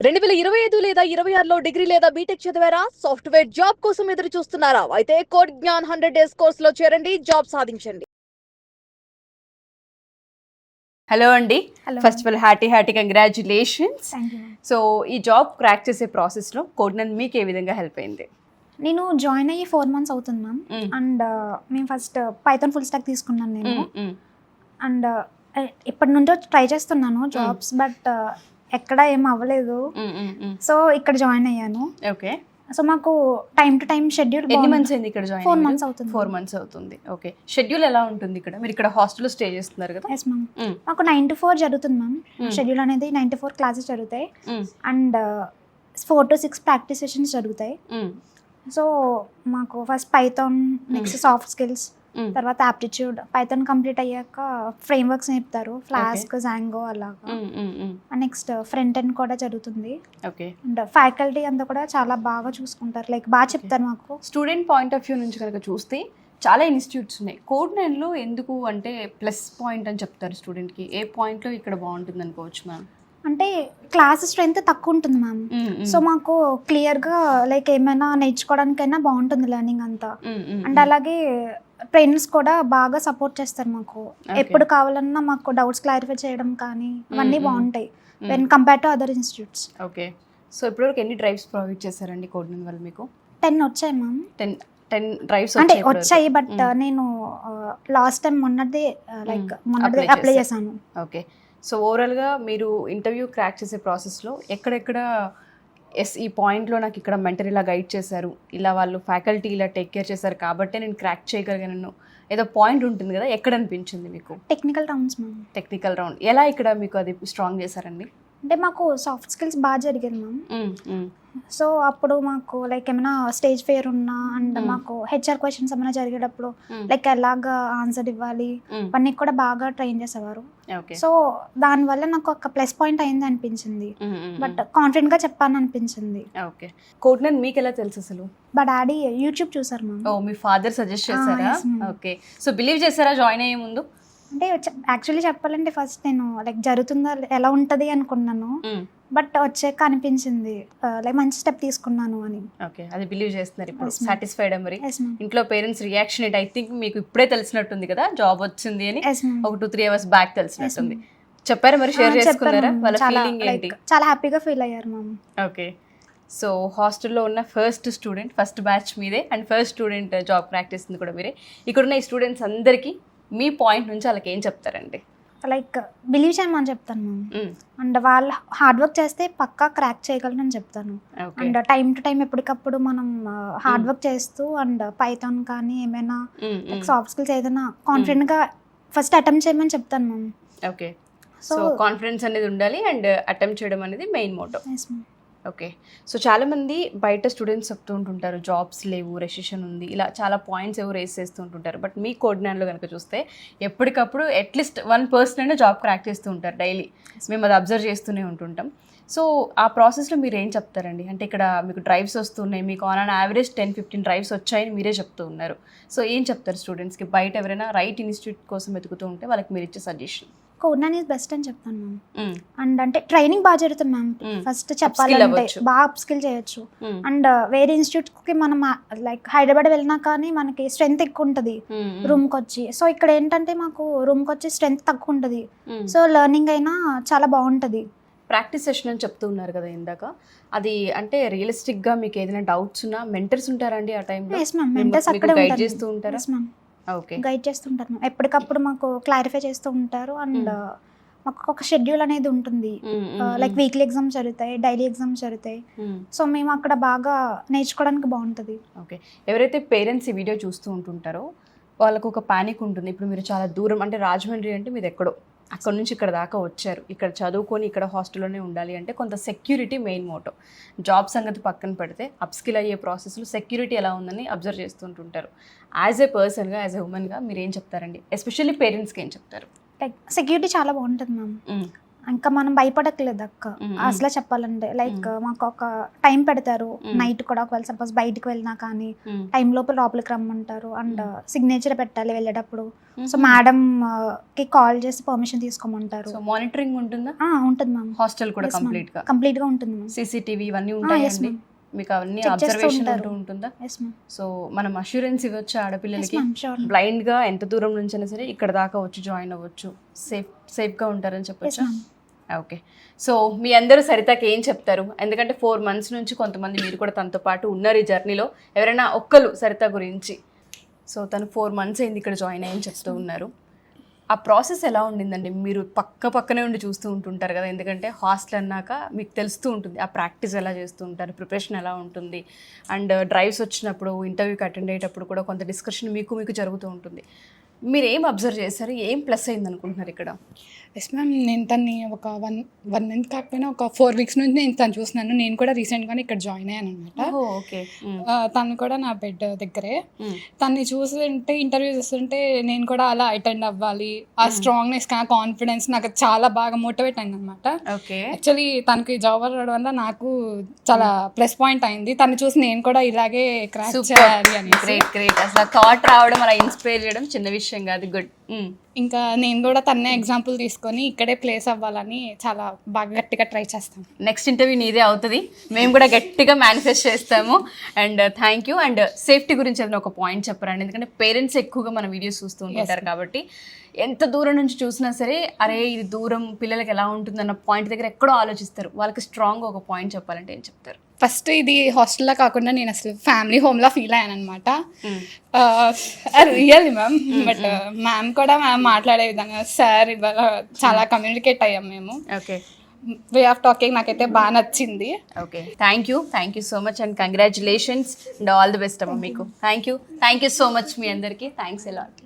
2025 లేదా 26లో డిగ్రీ లేదా బీటెక్ చదివారా? సాఫ్ట్‌వేర్ జాబ్ కోసం ఎదురు చూస్తున్నారా? అయితే కోడ్ జ్ఞాన్ 100 డేస్ కోర్సులో చేరండి, జాబ్ సాధించండి. హలో అండి. Hello. First of all happy congratulations. Thank you ma'am. So ఈ జాబ్ క్రాక్ చేసే ప్రాసెస్లో కోడ్నన్ మీకు ఏ విధంగా హెల్ప్ అయింది? నేను జాయిన్ అయ్యి 4 months అవుతుంది మ్యామ్. అండ్ మేము ఫస్ట్ పైథాన్ ఫుల్ స్టాక్ తీసుకున్నాను నేను. అండ్ ఇప్పటి నుంచో ట్రై చేస్తున్నాను జాబ్స్, బట్ ఎక్కడ ఏం అవ్వలేదు. సో ఇక్కడ జాయిన్ అయ్యాను. ఓకే. సో మాకు టైం టు టైం షెడ్యూల్. ఎన్ని మంత్స్ అయింది ఇక్కడ జాయిన్? 4 months అవుతుంది. 4 months అవుతుంది. ఓకే. షెడ్యూల్ ఎలా ఉంటుంది ఇక్కడ? మీరు ఇక్కడ హాస్టల్లో స్టే చేస్తున్నారు కదా? Yes ma'am. మాకు 9 to 4 జరుగుతుంది మ్యామ్. షెడ్యూల్ అనేది 9 to 4 క్లాసెస్ జరుగుతాయి. అండ్ 4 to 6 ప్రాక్టీస్ సెషన్స్ జరుగుతాయి. సో మాకు first Python, next soft skills, తర్వాత ఆప్టిట్యూడ్. పైథాన్ కంప్లీట్ అయ్యాక ఫ్రేమ్ వర్క్స్ నేర్పుతారు, ఫ్లాస్క్, జాంగో అలాగా. అండ్ నెక్స్ట్ ఫ్రంట్ ఎండ్ కూడా జరుగుతుంది. ఓకే. అండ్ ఫ్యాకల్టీ అంతా కూడా చాలా బాగా చూసుకుంటారు, లైక్ బాగా చెప్తారు మాకు. స్టూడెంట్ పాయింట్ ఆఫ్ వ్యూ నుంచి కనుక చూస్తే చాలా ఇన్స్టిట్యూట్స్ ఉన్నాయి. కోడ్నైన్లో ఎందుకు అంటే ప్లస్ పాయింట్ అని చెప్తారు స్టూడెంట్కి? ఏ పాయింట్లో ఇక్కడ బాగుంటుంది అనుకోవచ్చు మ్యామ్? అంటే క్లాస్ స్ట్రెంత్ తక్కువ ఉంటుంది మ్యామ్. సో మాకు క్లియర్గా లైక్ ఏమైనా నేర్చుకోవడానికైనా బాగుంటుంది లెర్నింగ్ అంతా. అండ్ అలాగే ట్రైనర్స్ కూడా బాగా సపోర్ట్ చేస్తారు మాకు. ఎప్పుడు కావాలన్నా మాకు డౌట్స్ క్లారిఫై చేయడం కానీ ఇవన్నీ బాగుంటాయి when compare to other institutes. Okay. So ఇప్పటివరకు ఎన్ని డ్రైవ్స్ ప్రొవైడ్ చేశారండి కోడ్నైన్ వాళ్ళు మీకు? 10 వచ్చాయి మ్యామ్. 10 డ్రైవ్స్ అంటే వచ్చాయి, బట్ నేను లాస్ట్ టైం మొన్నటిది అప్లై చేశాను. ఓకే. సో ఓవరాల్గా మీరు ఇంటర్వ్యూ క్రాక్ చేసే ప్రాసెస్లో ఎక్కడెక్కడ ఈ పాయింట్లో నాకు ఇక్కడ మెంటర్ ఇలా గైడ్ చేశారు, ఇలా వాళ్ళు ఫ్యాకల్టీ ఇలా టేక్ కేర్ చేశారు కాబట్టి నేను క్రాక్ చేయగలిగాను, ఏదో పాయింట్ ఉంటుంది కదా, ఎక్కడ అనిపించింది మీకు? Technical rounds ma'am. Technical round ఎలా ఇక్కడ మీకు అది స్ట్రాంగ్ చేశారండి? అంటే మాకు సాఫ్ట్ స్కిల్స్ బాగా జరిగింది మ్యామ్. సో అప్పుడు మాకు లైక్ ఏమైనా స్టేజ్ ఫేర్ ఉన్నా అండ్ మాకు హెచ్ఆర్ క్వశ్చన్స్ ఏమైనా జరిగేటప్పుడు లైక్ ఎలాగా ఆన్సర్ ఇవ్వాలి అవన్నీ కూడా బాగా ట్రైన్ చేసేవారు. సో దానివల్ల నాకు ఒక ప్లస్ పాయింట్ అయింది అనిపించింది, బట్ కాన్ఫిడెంట్ గా చెప్పాను అనిపించింది. ఓకే. కోడ్నైన్ మీకు ఎలా తెలుసు అసలు? మా డాడీ యూట్యూబ్ చూసారు మ్యామ్. ఓ, మీ ఫాదర్ సజెస్ట్ చేశారా? ఓకే. సో బిలీవ్ చేశారా జాయిన్ అయ్యే ముందు? అంటే యాక్చువల్లీ చెప్పాలంటే ఫస్ట్ నేను లైక్ జరుగుతుందా ఎలా ఉంటుంది అనుకున్నాను, బట్ వచ్చాక అనిపించింది లైక్ మంచి స్టెప్ తీసుకున్నాను అని. ఓకే. అది బిలీవ్ చేస్తున్నారు ఇప్పుడు. సాటిస్ఫైడ్ మరి? ఇంట్లో పేరెంట్స్ రియాక్షన్ ఏంటి? ఐ థింక్ మీకు ఇప్పుడే తెలిసినట్టుంది కదా జాబ్ వచ్చింది అని, ఒక 2-3 hours బ్యాక్ తెలిసినట్టుంది. చెప్పారా మరి? షేర్ చేసుకున్నారా వాళ్ళ ఫీలింగ్ ఏంటి? చాలా హ్యాపీగా ఫీల్ అయ్యారు మ్యామ్. ఓకే. సో హాస్టల్లో ఉన్న ఫస్ట్ స్టూడెంట్, ఫస్ట్ బ్యాచ్ మీదే, and first student job practice కూడా మీరే. ఇక్కడున్న ఈ స్టూడెంట్స్ అందరికీ మీ పాయింట్ నుంచి వాళ్ళకి ఏం చెప్తారండి? లైక్ బిలీవ్ చేయమని చెప్తాను మ్యామ్. అండ్ వాళ్ళు హార్డ్ వర్క్ చేస్తే పక్కా క్రాక్ చేయగలరని చెప్తాను. అండ్ టైం టు టైం ఎప్పటికప్పుడు మనం హార్డ్ వర్క్ చేస్తూ అండ్ పైథాన్ కానీ ఏమైనా సాఫ్ట్ స్కిల్స్ ఏదైనా కాన్ఫిడెంట్ గా ఫస్ట్ అటెంప్ట్ చేయమని చెప్తాను మ్యామ్. ఓకే. సో కాన్ఫిడెన్స్ అనేది ఉండాలి అండ్ అటెంప్ట్ చేయడం అనేది మెయిన్ మోటో. ఓకే. సో చాలామంది బయట స్టూడెంట్స్ చెప్తూ ఉంటుంటారు జాబ్స్ లేవు, రెసిషన్ ఉంది, ఇలా చాలా పాయింట్స్ ఎవరు రేస్ చేస్తూ ఉంటుంటారు. బట్ మీ కోడ్నైన్లో కనుక చూస్తే ఎప్పటికప్పుడు అట్లీస్ట్ 1% అయినా జాబ్ క్రాక్ చేస్తూ ఉంటారు డైలీ. మేము అది అబ్జర్వ్ చేస్తూనే ఉంటుంటాం. సో ఆ ప్రాసెస్లో మీరు ఏం చెప్తారండి? అంటే ఇక్కడ మీకు డ్రైవ్స్ వస్తున్నాయి, మీకు ఆన్ అన్ యావరేజ్ 10-15 డ్రైవ్స్ వచ్చాయని మీరే చెప్తూ ఉన్నారు. సో ఏం చెప్తారు స్టూడెంట్స్కి? బయట ఎవరైనా రైట్ ఇన్స్టిట్యూట్ కోసం వెతుకుతూ ఉంటే వాళ్ళకి మీరు ఇచ్చే సజెషన్? కోడ్నైన్ ఈజ్ బెస్ట్ అని చెప్తాను మ్యామ్. అండ్ అంటే ట్రైనింగ్ బాగా జరుగుతుంది మ్యామ్. ఫస్ట్ చెప్పాలంటే బాగా అప్ స్కిల్ చేయొచ్చు. అండ్ వేరే ఇన్స్టిట్యూట్ కి మనం లైక్ హైదరాబాద్ వెళ్ళినా కానీ మనకి స్ట్రెంత్ ఎక్కువ ఉంటుంది రూమ్ కి వచ్చి. సో ఇక్కడ ఏంటంటే మాకు రూమ్ కి వచ్చి స్ట్రెంత్ తక్కువ ఉంటుంది. సో లెర్నింగ్ అయినా చాలా బాగుంటుంది. ప్రాక్టీస్ సెషన్ అని చెప్తూ ఉన్నారు కదా ఇందాక, అది అంటే రియలిస్టిక్గా మీకు ఏదైనా డౌట్స్ ఉన్నా మెంటర్స్ ఉంటారండి ఆ టైంలో? గైడ్ చేస్తూ ఉంటారా? ఓకే. గైడ్ చేస్తుంటారు మ్యామ్. ఎప్పటికప్పుడు మాకు క్లారిఫై చేస్తూ ఉంటారు. అండ్ మాకు ఒక షెడ్యూల్ అనేది ఉంటుంది, లైక్ వీక్లీ ఎగ్జామ్స్ జరుగుతాయి, డైలీ ఎగ్జామ్స్ జరుగుతాయి. సో మేము అక్కడ బాగా నేర్చుకోవడానికి బాగుంటుంది. ఓకే. ఎవరైతే పేరెంట్స్ ఈ వీడియో చూస్తూ ఉంటుంటారో వాళ్ళకు ఒక పానిక్ ఉంటుంది. ఇప్పుడు మీరు చాలా దూరం, అంటే రాజమండ్రి అంటే మీరు ఎక్కడో, అక్కడ నుంచి ఇక్కడ దాకా వచ్చారు, ఇక్కడ చదువుకొని ఇక్కడ హాస్టల్లోనే ఉండాలి అంటే కొంత సెక్యూరిటీ మెయిన్ మోటో. జాబ్ సంగతి పక్కన పెడితే అప్స్కిల్ అయ్యే ప్రాసెస్లో సెక్యూరిటీ ఎలా ఉందని అబ్జర్వ్ చేస్తుంటుంటారు. యాజ్ ఏ పర్సన్గా, యాజ్ ఏ ఉమెన్గా మీరు ఏం చెప్తారండి? ఎస్పెషల్లీ పేరెంట్స్కి ఏం చెప్తారు? లైక్ సెక్యూరిటీ చాలా బాగుంటుంది మ్యామ్. ఇంకా మనం భయపడట్లేదు అక్క. అసలు చెప్పాలంటే లైక్ మాకు ఒక టైం పెడతారు నైట్ కూడా, ఒకవేళ సపోజ్ బయటికి వెళ్ళినా కానీ టైం లోపలికి రమ్మంటారు. అండ్ సిగ్నేచర్ పెట్టాలి వెళ్ళేటప్పుడు. సో మేడం కి కాల్ చేసి పర్మిషన్ తీసుకోమంటారు. సో మానిటరింగ్ ఉంటుందా? ఉంటుంది మ్యామ్. హాస్టల్ కూడా కంప్లీట్ గా ఉంటుంది మ్యామ్. సీసీటీవీ ఇవన్నీ ఉంటాయండి మీకు? అవన్నీ అబ్జర్వేషన్ ఉంటుందా? సో మనం అష్యూరెన్స్ ఇవ్వచ్చు ఆడపిల్లలకి బ్లైండ్ గా ఎంత దూరం నుంచి అయినా సరే ఇక్కడ దాకా వచ్చి జాయిన్ అవ్వచ్చు, సేఫ్ గా ఉంటారని చెప్పొచ్చు. ఓకే, సో మీ అందరూ సరితకి ఏం చెప్తారు? ఎందుకంటే 4 months నుంచి కొంతమంది మీరు కూడా తనతో పాటు ఉన్నారు ఈ జర్నీలో. ఎవరైనా ఒక్కరు సరిత గురించి, సో తను 4 months అయింది ఇక్కడ జాయిన్ అయ్యని చెప్తూ ఉన్నారు. ఆ ప్రాసెస్ ఎలా ఉండిందండి? మీరు పక్కనే ఉండి చూస్తూ ఉంటుంటారు కదా, ఎందుకంటే హాస్టల్ అన్నాక మీకు తెలుస్తూ ఉంటుంది ఆ ప్రాక్టీస్ ఎలా చేస్తూ ఉంటారు, ప్రిపరేషన్ ఎలా ఉంటుంది. అండ్ డ్రైవ్స్ వచ్చినప్పుడు, ఇంటర్వ్యూకి అటెండ్ అయ్యేటప్పుడు కూడా కొంత డిస్కషన్ మీకు జరుగుతూ ఉంటుంది. మీరు ఏం అబ్జర్వ్ చేశారు? ఏం ప్లస్ అయింది అనుకుంటున్నారు ఇక్కడ? ఎస్ మ్యామ్, నేను తన్ని ఒక వన్ మంత్ కాకపోయినా ఒక 4 weeks నుంచి నేను తను చూస్తున్నాను. నేను కూడా రీసెంట్గానే ఇక్కడ జాయిన్ అయ్యాను అనమాట. ఓకే, తను కూడా నా బెడ్ దగ్గరే. తన్ని చూస్తుంటే, ఇంటర్వ్యూ చూస్తుంటే నేను కూడా అలా అటెండ్ అవ్వాలి, ఆ స్ట్రాంగ్నెస్, కాన్ఫిడెన్స్ నాకు చాలా బాగా మోటివేట్ అయింది అనమాట. ఓకే, యాక్చువల్లీ తనకి జాబ్ రావడం వల్ల నాకు చాలా ప్లస్ పాయింట్ అయింది. తను చూసి నేను కూడా ఇలాగే క్రాక్ చేయాలి అని. గ్రేట్. అసలు థాట్ రావడం, అలా ఇన్స్పైర్ చేయడం చిన్న విషయం కాదు. గుడ్. ఇంకా నేను కూడా తన్నే ఎగ్జాంపుల్ తీసుకొని ఇక్కడే ప్లేస్ అవ్వాలని చాలా బాగా గట్టిగా ట్రై చేస్తాను. నెక్స్ట్ ఇంటర్వ్యూ నీదే అవుతుంది, మేము కూడా గట్టిగా మేనిఫెస్ట్ చేస్తాము. And thank you. And safety గురించి ఏదైనా ఒక పాయింట్ చెప్పరండి, ఎందుకంటే పేరెంట్స్ ఎక్కువగా మన వీడియోస్ చూస్తూ ఉంటారు కాబట్టి ఎంత దూరం నుంచి చూసినా సరే అరే ఇది దూరం, పిల్లలకి ఎలా ఉంటుంది అన్న పాయింట్ దగ్గర ఎక్కడో ఆలోచిస్తారు. వాళ్ళకి స్ట్రాంగ్ ఒక పాయింట్ చెప్పాలంటే ఏం చెప్తారు? ఫస్ట్ ఇది హాస్టల్లో కాకుండా నేను అసలు ఫ్యామిలీ హోమ్లా ఫీల్ అయ్యాను అనమాట. Really ma'am. బట్ మ్యామ్ కూడా మ్యామ్ మాట్లాడే విధంగా, సార్ ఇవాళ చాలా కమ్యూనికేట్ అయ్యాం మేము. ఓకే, వే ఆఫ్ టాకింగ్ నాకైతే బాగా నచ్చింది. Okay, thank you so much and congratulations and all the best అమ్మ మీకు. థ్యాంక్ యూ సో మచ్ మీ అందరికీ. Thanks allot.